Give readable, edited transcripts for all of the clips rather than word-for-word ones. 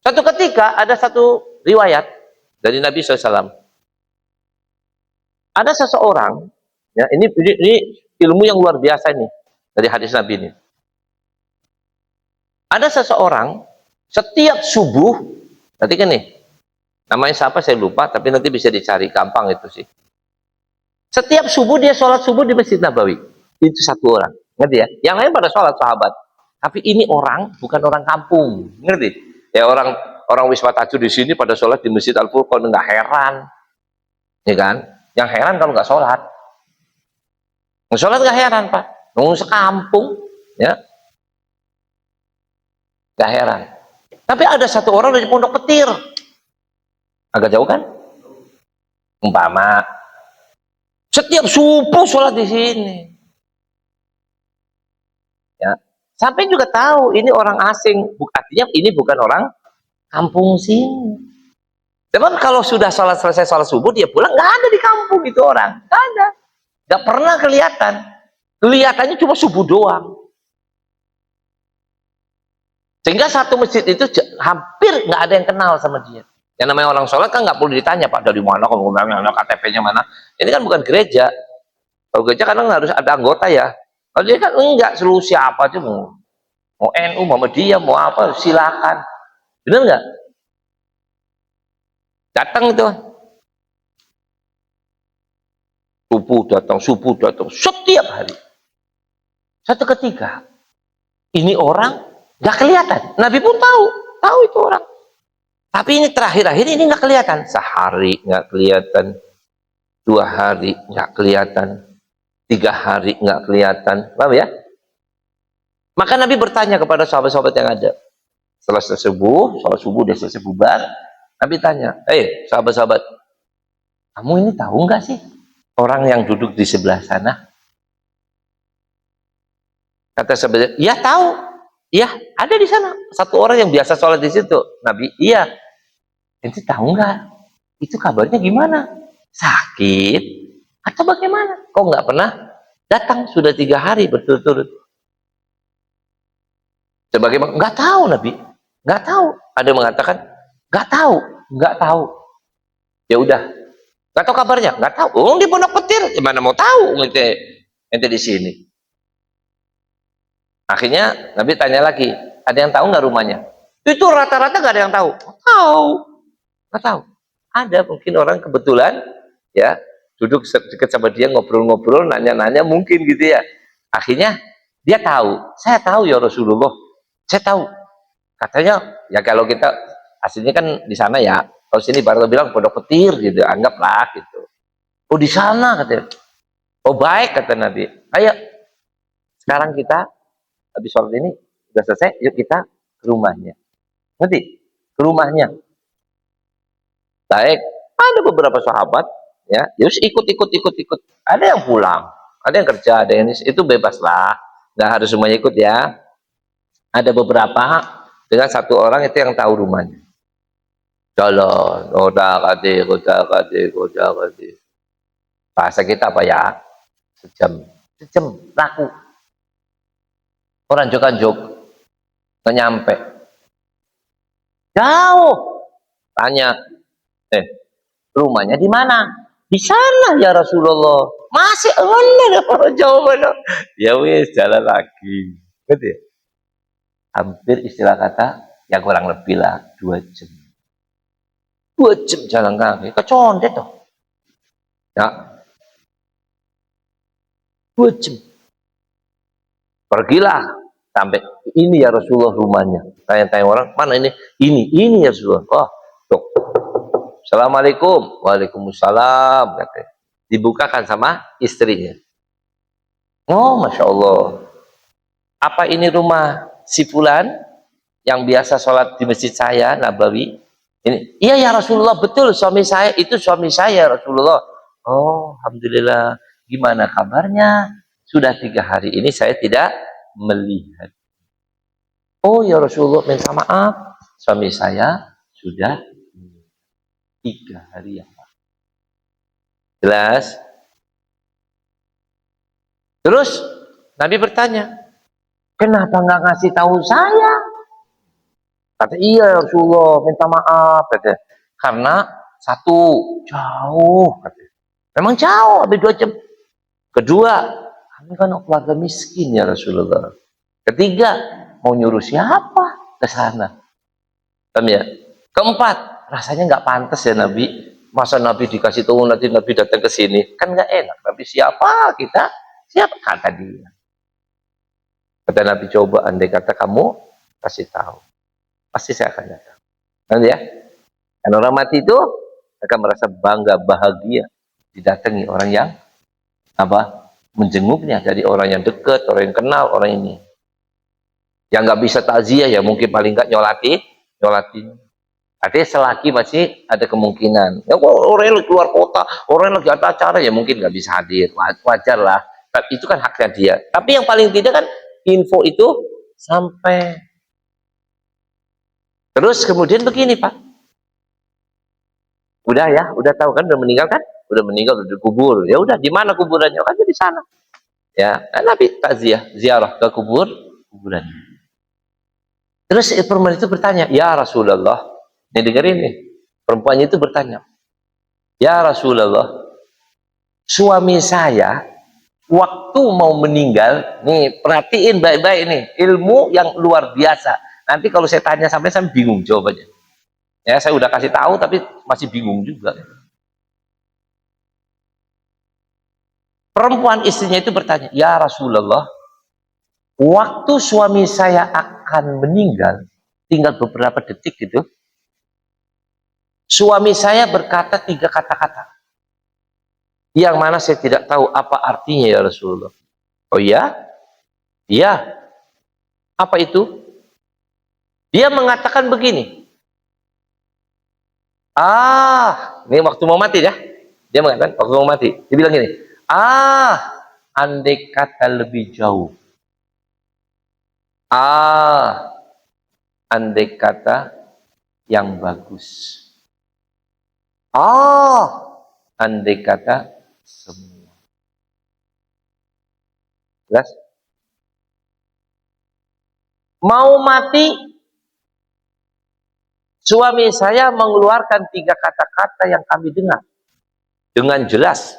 Suatu ketika ada satu riwayat dari Nabi SAW. Ada seseorang, ya ini ilmu yang luar biasa ini dari hadis Nabi ini. Ada seseorang setiap subuh, nanti kan nih, namanya siapa saya lupa, tapi nanti bisa dicari, gampang itu sih. Setiap subuh dia sholat subuh di Masjid Nabawi. Itu satu orang, ngerti ya? Yang lain pada sholat sahabat. Tapi ini orang bukan orang kampung, ngerti? Ya orang wisma Tajur di sini pada sholat di Masjid Al Furqon, nggak heran, ya kan? Yang heran kalau nggak sholat. Sholat nggak heran Pak, ngomong sekampung, ya, nggak heran. Tapi ada satu orang dari Pondok Petir, agak jauh kan? Umpama setiap subuh sholat di sini, ya. Sampai juga tahu ini orang asing, artinya ini bukan orang kampung sini. Cuman kalau sudah selesai sholat subuh dia pulang, nggak ada di kampung itu orang, nggak ada, nggak pernah kelihatan. Kelihatannya cuma subuh doang. Sehingga satu masjid itu hampir nggak ada yang kenal sama dia. Yang namanya orang sholat kan nggak perlu ditanya, Pak, dari mana, KTP-nya mana. Ini kan bukan gereja. Kalau gereja kadang harus ada anggota ya. Kalau dia kan enggak, seluruh siapa aja mau NU, Muhammadiyah, mau apa, silakan. Bener nggak? Datang itu. Subuh datang, setiap hari. Satu ketika, ini orang nggak kelihatan. Nabi pun tahu itu orang. Tapi ini terakhir-akhir ini nggak kelihatan. Sehari nggak kelihatan, 2 hari nggak kelihatan, 3 hari nggak kelihatan. Paham ya? Maka Nabi bertanya kepada sahabat-sahabat yang ada. Setelah selesai subuh, sholat subuh udah selesai bubar. Nabi tanya, sahabat-sahabat, kamu ini tahu nggak sih orang yang duduk di sebelah sana? Kata sahabatnya, ya tahu. Iya, ada di sana. Satu orang yang biasa sholat di situ. Nabi, iya. Ente tahu nggak? Itu kabarnya gimana? Sakit? Atau bagaimana? Kok nggak pernah datang? Sudah 3 hari berturut-turut. Sebagaimana? Nggak tahu Nabi. Nggak tahu. Ada yang mengatakan, nggak tahu. Nggak tahu. Ya udah. Nggak tahu kabarnya? Nggak tahu. Oh, di Pondok Petir. Gimana mau tahu? Ente di sini. Akhirnya Nabi tanya lagi, ada yang tahu nggak rumahnya? Itu rata-rata nggak ada yang tahu. Nggak tahu. Ada mungkin orang kebetulan ya duduk dekat sama dia, ngobrol-ngobrol, nanya-nanya mungkin gitu ya. Akhirnya dia tahu. Saya tahu ya Rasulullah. Saya tahu. Katanya ya kalau kita aslinya kan di sana ya. Kalau sini baru bilang Pondok Petir gitu, anggaplah gitu. Oh di sana katanya. Oh baik kata Nabi. Ayo sekarang kita habis sholat ini udah selesai, yuk kita ke rumahnya. Ngerti? Ke rumahnya. Baik, ada beberapa sahabat ya, terus ikut. Ada yang pulang, ada yang kerja, ada yang itu bebas lah, nggak harus semuanya ikut ya. Ada beberapa dengan satu orang itu yang tahu rumahnya. Jalan, oda kade. Bahasa kita apa ya? Sejam laku. Orang anjuk-anjuk, nggak nyampe. Jauh, tanya. Rumahnya di mana? Di sana ya Rasulullah. Masih ada jawabannya. Ya wis jalan lagi. Gitu ya? Hampir istilah kata ya kurang lebih lah 2 jam. 2 jam jalan kaki. Kecondet toh. Ya. 2 jam. Pergilah sampai ini ya Rasulullah rumahnya. Tanya-tanya orang, mana ini? Ini ya Rasulullah. Oh, tuh. Assalamualaikum. Waalaikumsalam. Katanya. Dibukakan sama istrinya. Oh, Masya Allah. Apa ini rumah si Fulan yang biasa sholat di masjid saya, Nabawi? Ini, iya ya Rasulullah, betul suami saya, itu suami saya Rasulullah. Oh, Alhamdulillah. Gimana kabarnya? Sudah 3 hari ini saya tidak melihat. Oh ya Rasulullah, minta maaf. Suami saya sudah 3 hari yang lalu. Jelas? Terus Nabi bertanya, kenapa nggak ngasih tahu saya? Kata, iya Rasulullah, minta maaf. Kata, karena satu, jauh. Kata, memang jauh, habis 2 jam. Kedua, kami kan keluarga miskin ya Rasulullah. Ketiga, mau nyuruh siapa ke sana? Paham ya? Keempat, rasanya nggak pantas ya Nabi. Masa Nabi dikasih tahu nanti Nabi datang ke sini, kan nggak enak. Nabi siapa kita? Siapa kata dia? Kata Nabi, coba andai kata kamu kasih tahu, pasti saya akan datang. Nanti ya, kan orang mati itu akan merasa bangga, bahagia didatangi orang yang apa? Menjenguknya, dari orang yang dekat, orang yang kenal, orang ini. Yang nggak bisa takziah ya mungkin paling nggak nyolatin. Artinya selagi masih ada kemungkinan. Ya orang yang keluar kota, orang yang lagi ada acara ya mungkin nggak bisa hadir. Wajar lah. Tapi itu kan haknya dia. Tapi yang paling tidak kan info itu sampai. Terus kemudian begini Pak. Udah ya, udah tahu kan, udah meninggal kan? Udah meninggal, udah dikubur. Ya udah, di mana kuburannya? Kan di sana. Ya, kan Nabi takziah, ziarah ke kuburan. Terus perempuan itu bertanya, ya Rasulullah, ini dengerin nih, perempuannya itu bertanya, ya Rasulullah, suami saya waktu mau meninggal, nih perhatiin baik-baik nih, ilmu yang luar biasa. Nanti kalau saya tanya sampai saya bingung jawabannya. Ya, saya udah kasih tahu tapi masih bingung juga. Perempuan istrinya itu bertanya, ya Rasulullah, waktu suami saya akan meninggal, tinggal beberapa detik gitu, suami saya berkata 3 kata-kata. Yang mana saya tidak tahu apa artinya ya Rasulullah. Oh iya? Iya. Apa itu? Dia mengatakan begini. Ini waktu mau mati ya. Dia mengatakan waktu mau mati. Dia bilang gini. Andai kata lebih jauh. Andai kata yang bagus. Andai kata semua. Jelas? Mau mati, suami saya mengeluarkan 3 kata-kata yang kami dengar dengan jelas.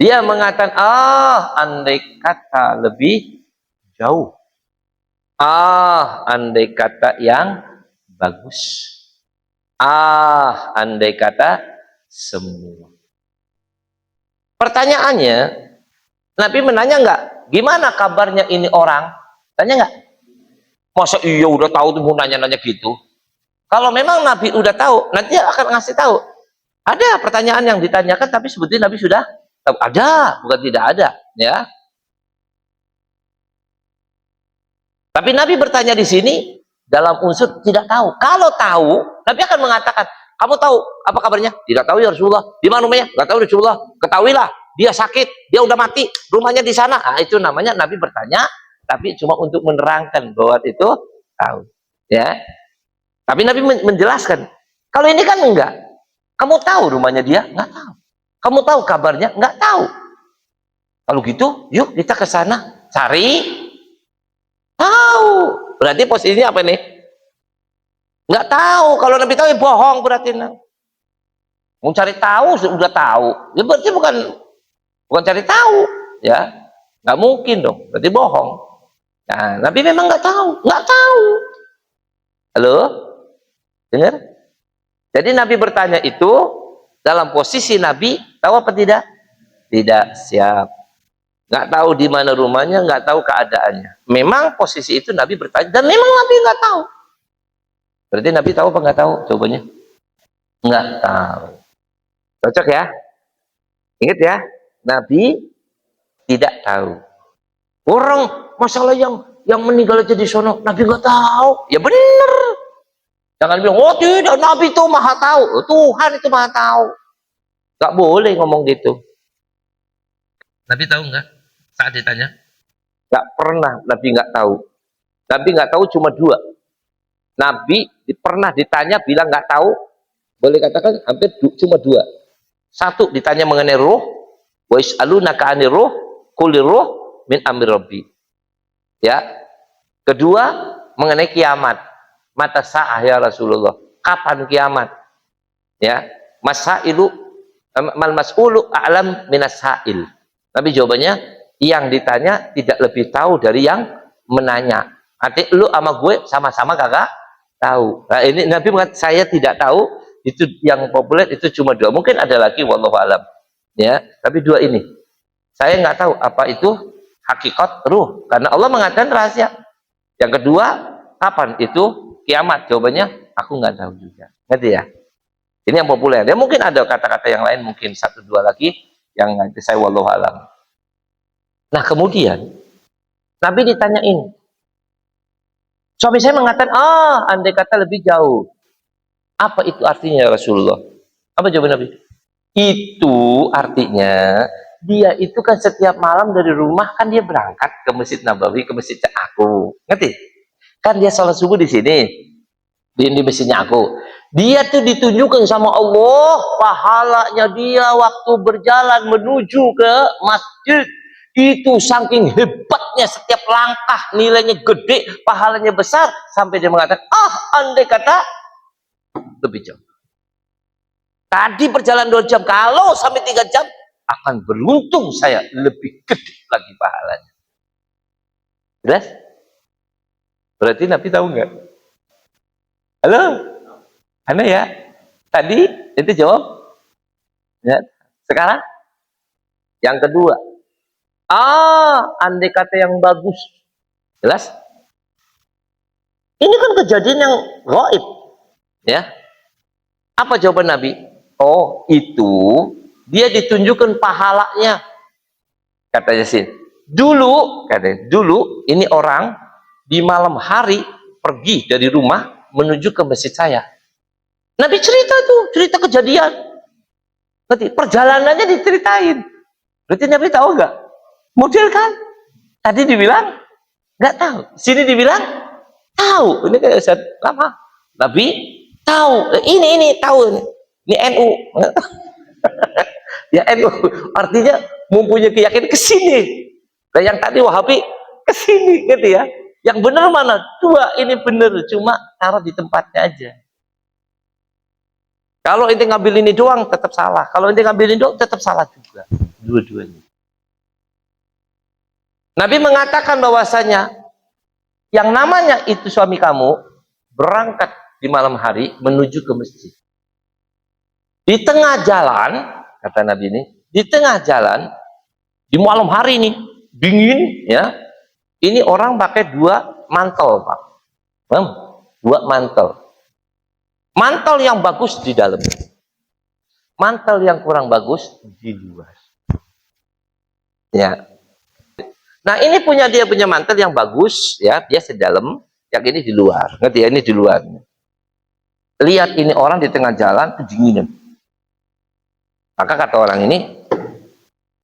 Dia mengatakan, andai kata lebih jauh. Andai kata yang bagus. Andai kata semua. Pertanyaannya, Nabi menanya enggak? Gimana kabarnya ini orang? Tanya enggak? Masa iya udah tahu tuh mau nanya-nanya gitu? Kalau memang Nabi udah tahu, nanti akan ngasih tahu. Ada pertanyaan yang ditanyakan, tapi sebetulnya Nabi sudah tahu. Ada, bukan tidak ada. Ya. Tapi Nabi bertanya di sini dalam unsur tidak tahu. Kalau tahu, Nabi akan mengatakan, kamu tahu apa kabarnya? Tidak tahu ya Rasulullah. Di mana rumahnya? Tidak tahu Rasulullah. Ketahuilah, dia sakit, dia udah mati, rumahnya di sana. Itu namanya Nabi bertanya, tapi cuma untuk menerangkan bahwa itu tahu. Ya. Tapi Nabi menjelaskan. Kalau ini kan enggak. Kamu tahu rumahnya dia? Enggak tahu. Kamu tahu kabarnya? Enggak tahu. Kalau gitu, yuk kita ke sana cari tahu. Berarti posisinya apa nih? Enggak tahu. Kalau Nabi tahu ya bohong berarti. Mau cari tahu sudah tahu. Ya berarti bukan cari tahu, ya. Enggak mungkin dong. Berarti bohong. Nah, Nabi memang enggak tahu. Halo? Dengar? Jadi Nabi bertanya itu dalam posisi Nabi tahu apa tidak? Tidak siap. Nggak tahu di mana rumahnya, nggak tahu keadaannya. Memang posisi itu Nabi bertanya dan memang Nabi nggak tahu. Berarti Nabi tahu apa nggak tahu? Jawabannya nggak tahu. Cocok ya? Ingat ya, Nabi tidak tahu. Orang masalah yang meninggal aja di sono, Nabi nggak tahu. Ya benar. Jangan bilang, oh tidak, Nabi itu maha tahu. Tuhan itu maha tahu. Gak boleh ngomong gitu. Nabi tahu nggak? Saat ditanya? Gak pernah Nabi nggak tahu. Nabi nggak tahu cuma 2. Nabi pernah ditanya bilang nggak tahu. Boleh katakan hampir cuma 2. 1 ditanya mengenai ruh. Wa is'alunaka 'anir ruh, qulir ruh min amri rabbi. Ya. Kedua mengenai kiamat. mata sa'ah ya Rasulullah, kapan kiamat? Ya, masailu mal mas'ulu a'lam minas sa'il. Tapi jawabannya, yang ditanya tidak lebih tahu dari yang menanya. Arti lu sama gue sama-sama kagak tahu. Nah, ini Nabi mengatakan saya tidak tahu, itu yang populer itu cuma dua. Mungkin ada lagi wallahu alam. Ya, tapi dua ini. Saya nggak tahu apa itu hakikat ruh karena Allah mengatakan rahasia. Yang kedua, kapan itu kiamat? Jawabannya aku nggak tahu juga. Ngerti ya? Ini yang populer. Ya mungkin ada kata-kata yang lain, mungkin satu dua lagi yang nanti saya wallahu alam. Nah, kemudian Nabi ditanyain. Suami saya mengatakan, andai kata lebih jauh. Apa itu artinya ya Rasulullah? Apa jawaban Nabi? Itu artinya dia itu kan setiap malam dari rumah kan dia berangkat ke Masjid Nabawi, ke Masjid aku. Ngerti? Kan dia sholat subuh di sini. Di masjidnya aku. Dia tuh ditunjukkan sama Allah pahalanya dia waktu berjalan menuju ke masjid. Itu saking hebatnya setiap langkah nilainya gede, pahalanya besar sampai dia mengatakan, andai kata lebih jauh. Tadi perjalanan 2 jam, kalau sampai 3 jam akan beruntung saya lebih gede lagi pahalanya. Jelas? Berarti Nabi tahu nggak? Halo? Anda ya? Tadi itu jawab? Ya. Sekarang? Yang kedua. Andai kata yang bagus. Jelas? Ini kan kejadian yang gaib. Ya. Apa jawaban Nabi? Itu dia ditunjukkan pahalanya. Katanya sih. Dulu ini orang di malam hari pergi dari rumah menuju ke masjid saya. Nabi cerita kejadian. Berarti perjalanannya diceritain. Berarti Nabi tahu nggak? Model kan? Tadi dibilang nggak tahu. Sini dibilang tahu. Ini kayak Ustaz lama. Nabi tahu. Ini tahu. Ini NU. Ya NU. Artinya mempunyai keyakinan ke sini. Dan yang tadi Wahabi ke sini gitu ya. Yang benar mana? Dua ini benar, cuma taruh di tempatnya aja. Kalau ente ngambil ini doang tetap salah. Kalau ente ngambil ini doang tetap salah juga. Dua-duanya. Nabi mengatakan bahwasanya yang namanya itu suami kamu berangkat di malam hari menuju ke masjid. Di tengah jalan, kata Nabi ini, di tengah jalan di malam hari ini dingin ya. Ini orang pakai 2 mantel, Pak. 2 mantel. Mantel yang bagus di dalam. Mantel yang kurang bagus di luar. Ya. Nah, ini dia punya mantel yang bagus ya, dia sedalam, yang ini di luar. Ngerti ya, ini di luar. Lihat ini orang di tengah jalan kedinginan. Maka kata orang ini,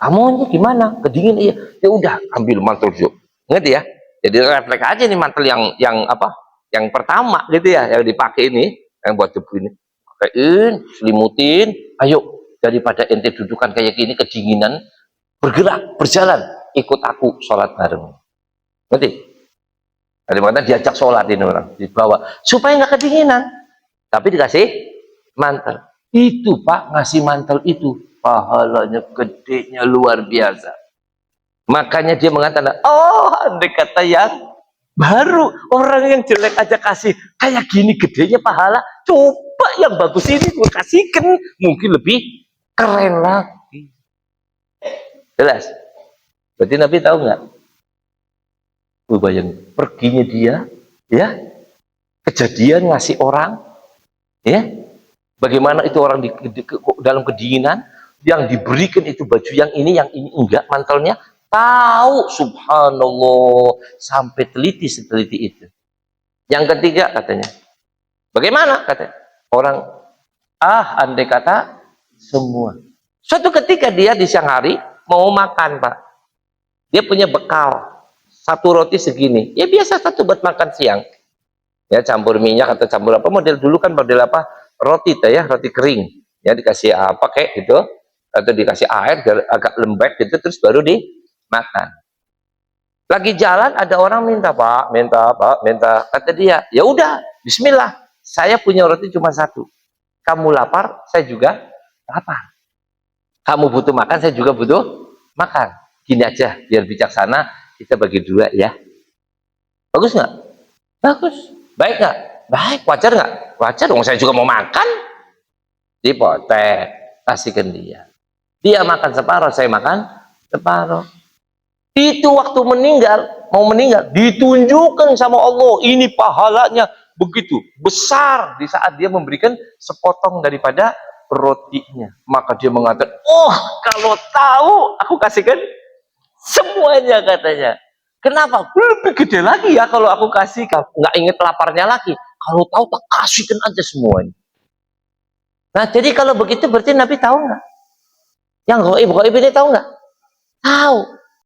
kamu ini gimana? Kedinginan? Iya. Ya udah, ambil mantel yuk. Ngerti ya? Jadi refleks aja nih mantel yang apa? Yang pertama gitu ya, yang dipakai ini, yang buat debu ini. Pakaiin, selimutin, ayo daripada ente dudukan kayak gini kedinginan, bergerak, berjalan, ikut aku sholat bareng. Ngerti? Tadi makanya diajak sholat ini orang, dibawa supaya nggak kedinginan. Tapi dikasih mantel. Itu Pak, ngasih mantel itu pahalanya gedenya luar biasa. Makanya dia mengatakan, andai kata yang baru, orang yang jelek aja kasih kayak gini gedenya pahala, coba yang bagus ini gue kasihkan, mungkin lebih keren lagi. Jelas? Berarti Nabi tahu nggak? Gue bayangin, perginya dia, ya, kejadian ngasih orang, ya, bagaimana itu orang dalam kedinginan, yang diberikan itu baju yang ini enggak mantelnya. Tahu, subhanallah, sampai seteliti itu. Yang ketiga katanya, bagaimana katanya? Orang, andai kata semua. Suatu ketika dia di siang hari mau makan Pak, dia punya bekal 1 roti segini, ya biasa 1 buat makan siang. Ya campur minyak atau campur apa, model dulu kan model apa? Roti ya, roti kering. Ya dikasih apa kayak gitu, atau dikasih air agak lembek gitu, terus baru makan. Lagi jalan ada orang minta Pak, minta. Kata dia, ya udah Bismillah, saya punya roti cuma satu. Kamu lapar, saya juga lapar. Kamu butuh makan, saya juga butuh makan. Gini aja, biar bijaksana, kita bagi dua ya. Bagus nggak? Bagus. Baik nggak? Baik. Wajar nggak? Wajar dong, saya juga mau makan. Dipotek, kasihkan dia. Dia makan separuh, saya makan separuh. Itu waktu meninggal, mau meninggal, ditunjukkan sama Allah, ini pahalanya begitu besar di saat dia memberikan sepotong daripada rotinya. Maka dia mengatakan, oh kalau tahu aku kasihkan semuanya, katanya. Kenapa? Lebih gede lagi ya kalau aku kasih, nggak inget laparnya lagi. Kalau tahu tak kasihkan aja semuanya. Nah jadi kalau begitu berarti Nabi tahu nggak? Yang goib ini tahu nggak? Tahu.